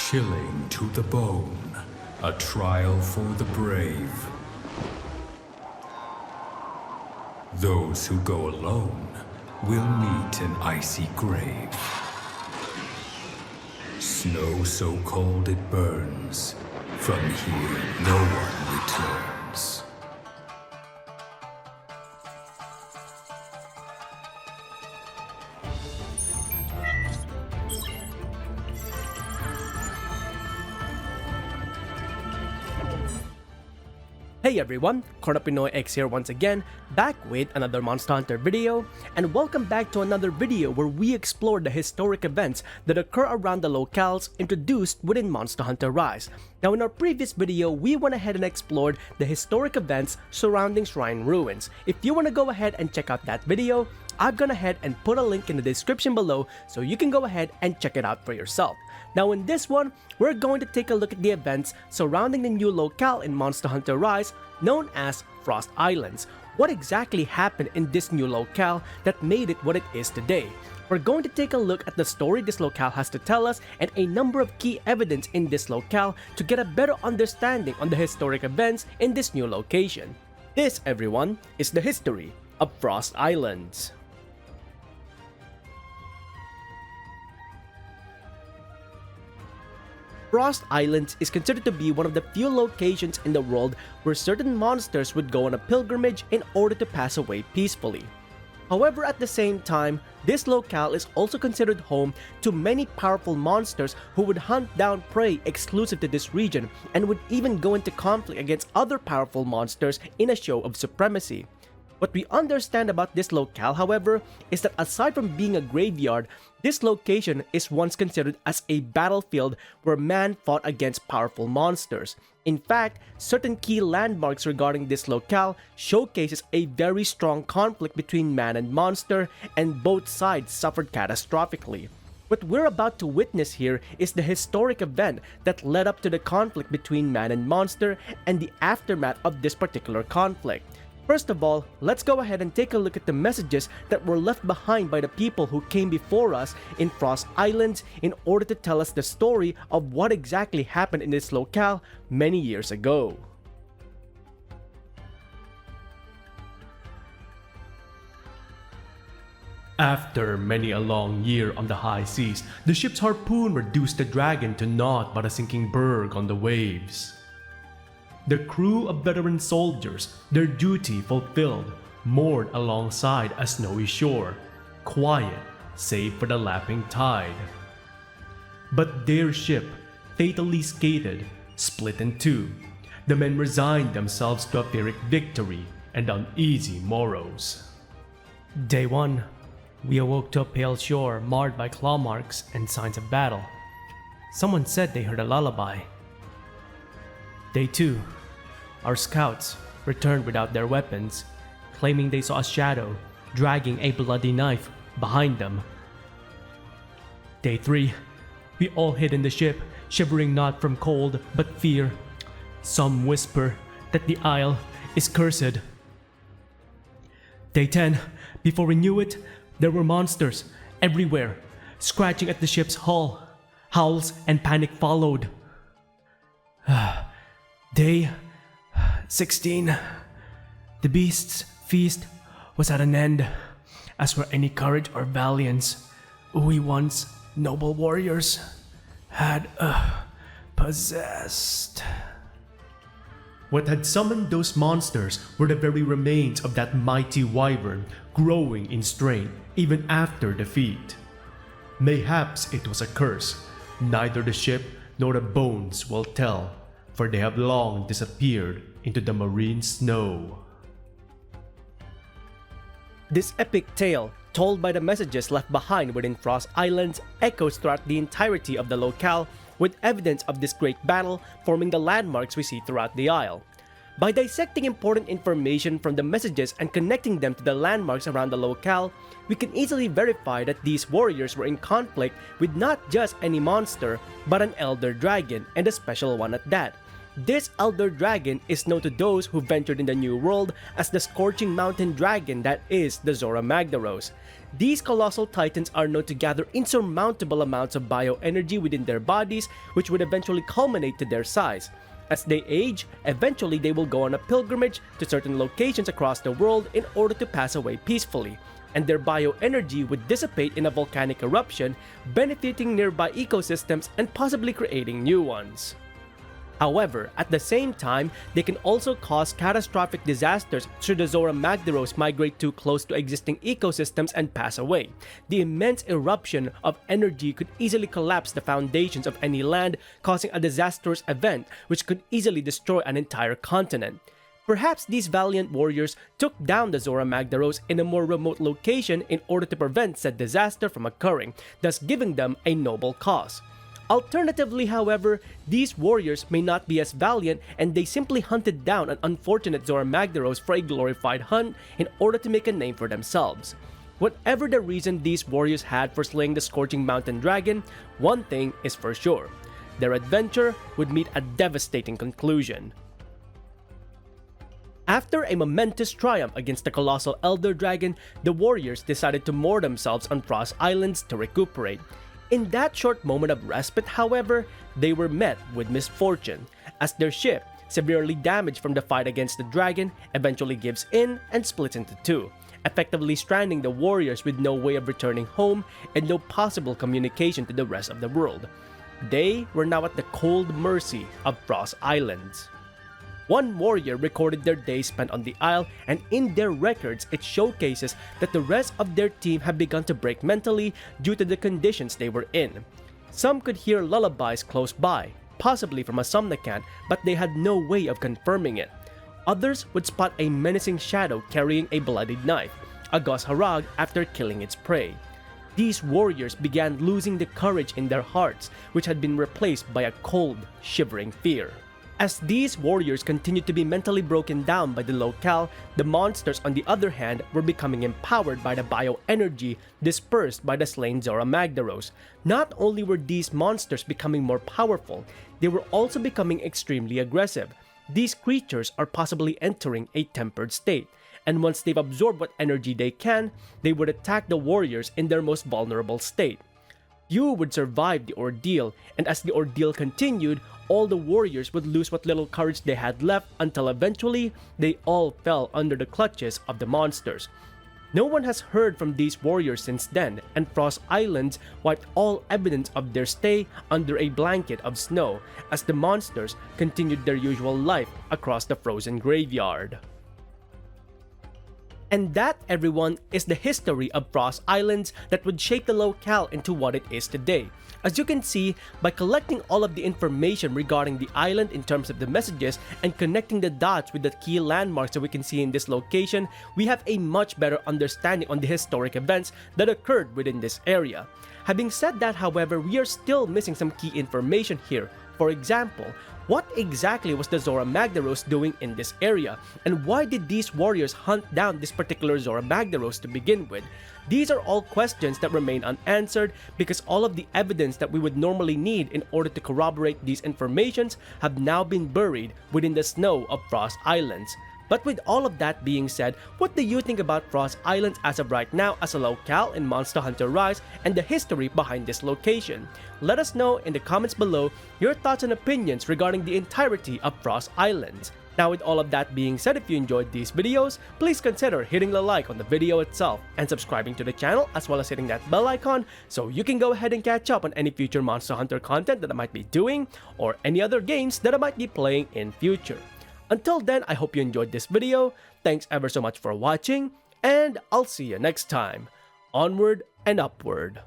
Chilling to the bone, a trial for the brave. Those who go alone will meet an icy grave. Snow so cold it burns, from here no one returns. Hey everyone, Pinoy X here once again, back with another Monster Hunter video, and welcome back to another video where we explore the historic events that occur around the locales introduced within Monster Hunter Rise. Now in our previous video, we went ahead and explored the historic events surrounding Shrine Ruins. If you want to go ahead and check out that video, I've gone ahead and put a link in the description below so you can go ahead and check it out for yourself. Now in this one, we're going to take a look at the events surrounding the new locale in Monster Hunter Rise known as Frost Islands. What exactly happened in this new locale that made it what it is today? We're going to take a look at the story this locale has to tell us and a number of key evidence in this locale to get a better understanding on the historic events in this new location. This, everyone, is the history of Frost Islands. Frost Islands is considered to be one of the few locations in the world where certain monsters would go on a pilgrimage in order to pass away peacefully. However, at the same time, this locale is also considered home to many powerful monsters who would hunt down prey exclusive to this region and would even go into conflict against other powerful monsters in a show of supremacy. What we understand about this locale, however, is that aside from being a graveyard, this location is once considered as a battlefield where man fought against powerful monsters. In fact, certain key landmarks regarding this locale showcases a very strong conflict between man and monster, and both sides suffered catastrophically. What we're about to witness here is the historic event that led up to the conflict between man and monster and the aftermath of this particular conflict. First of all, let's go ahead and take a look at the messages that were left behind by the people who came before us in Frost Islands in order to tell us the story of what exactly happened in this locale many years ago. After many a long year on the high seas, the ship's harpoon reduced the dragon to naught but a sinking berg on the waves. The crew of veteran soldiers, their duty fulfilled, moored alongside a snowy shore, quiet save for the lapping tide. But their ship, fatally skated, split in two. The men resigned themselves to a Pyrrhic victory and uneasy morrows. Day 1. We awoke to a pale shore marred by claw marks and signs of battle. Someone said they heard a lullaby. Day 2. Our scouts returned without their weapons, claiming they saw a shadow dragging a bloody knife behind them. Day 3. We all hid in the ship, shivering not from cold but fear. Some whisper that the isle is cursed. Day 10. Before we knew it, there were monsters everywhere, scratching at the ship's hull. Howls and panic followed. Day 16. The beast's feast was at an end, as were any courage or valiance we once noble warriors had possessed. What had summoned those monsters were the very remains of that mighty wyvern growing in strength even after defeat. Mayhaps it was a curse, neither the ship nor the bones will tell, for they have long disappeared into the marine snow. This epic tale, told by the messages left behind within Frost Islands, echoes throughout the entirety of the locale, with evidence of this great battle forming the landmarks we see throughout the isle. By dissecting important information from the messages and connecting them to the landmarks around the locale, we can easily verify that these warriors were in conflict with not just any monster, but an elder dragon, and a special one at that. This elder dragon is known to those who ventured in the New World as the Scorching Mountain Dragon that is the Zora Magdaros. These colossal titans are known to gather insurmountable amounts of bioenergy within their bodies, which would eventually culminate to their size. As they age, eventually they will go on a pilgrimage to certain locations across the world in order to pass away peacefully, and their bioenergy would dissipate in a volcanic eruption, benefiting nearby ecosystems and possibly creating new ones. However, at the same time, they can also cause catastrophic disasters should the Zora Magdaros migrate too close to existing ecosystems and pass away. The immense eruption of energy could easily collapse the foundations of any land, causing a disastrous event which could easily destroy an entire continent. Perhaps these valiant warriors took down the Zora Magdaros in a more remote location in order to prevent said disaster from occurring, thus giving them a noble cause. Alternatively, however, these warriors may not be as valiant and they simply hunted down an unfortunate Zora Magdaros for a glorified hunt in order to make a name for themselves. Whatever the reason these warriors had for slaying the Scorching Mountain Dragon, one thing is for sure: their adventure would meet a devastating conclusion. After a momentous triumph against the colossal Elder Dragon, the warriors decided to moor themselves on Frost Islands to recuperate. In that short moment of respite, however, they were met with misfortune, as their ship, severely damaged from the fight against the dragon, eventually gives in and splits into two, effectively stranding the warriors with no way of returning home and no possible communication to the rest of the world. They were now at the cold mercy of Frost Islands. One warrior recorded their days spent on the isle, and in their records it showcases that the rest of their team had begun to break mentally due to the conditions they were in. Some could hear lullabies close by, possibly from a somnacant, but they had no way of confirming it. Others would spot a menacing shadow carrying a bloodied knife, a gos harag after killing its prey. These warriors began losing the courage in their hearts, which had been replaced by a cold, shivering fear. As these warriors continued to be mentally broken down by the locale, the monsters on the other hand were becoming empowered by the bioenergy dispersed by the slain Zora Magdaros. Not only were these monsters becoming more powerful, they were also becoming extremely aggressive. These creatures are possibly entering a tempered state, and once they've absorbed what energy they can, they would attack the warriors in their most vulnerable state. Few would survive the ordeal, and as the ordeal continued, all the warriors would lose what little courage they had left until eventually they all fell under the clutches of the monsters. No one has heard from these warriors since then, and Frost Islands wiped all evidence of their stay under a blanket of snow as the monsters continued their usual life across the frozen graveyard. And that, everyone, is the history of Frost Islands that would shape the locale into what it is today. As you can see, by collecting all of the information regarding the island in terms of the messages and connecting the dots with the key landmarks that we can see in this location, we have a much better understanding on the historic events that occurred within this area. Having said that, however, we are still missing some key information here. For example, what exactly was the Zora Magdaros doing in this area, and why did these warriors hunt down this particular Zora Magdaros to begin with? These are all questions that remain unanswered because all of the evidence that we would normally need in order to corroborate these informations have now been buried within the snow of Frost Islands. But with all of that being said, what do you think about Frost Islands as of right now as a locale in Monster Hunter Rise and the history behind this location? Let us know in the comments below your thoughts and opinions regarding the entirety of Frost Islands. Now with all of that being said, if you enjoyed these videos, please consider hitting the like on the video itself and subscribing to the channel as well as hitting that bell icon so you can go ahead and catch up on any future Monster Hunter content that I might be doing or any other games that I might be playing in future. Until then, I hope you enjoyed this video, thanks ever so much for watching, and I'll see you next time. Onward and upward.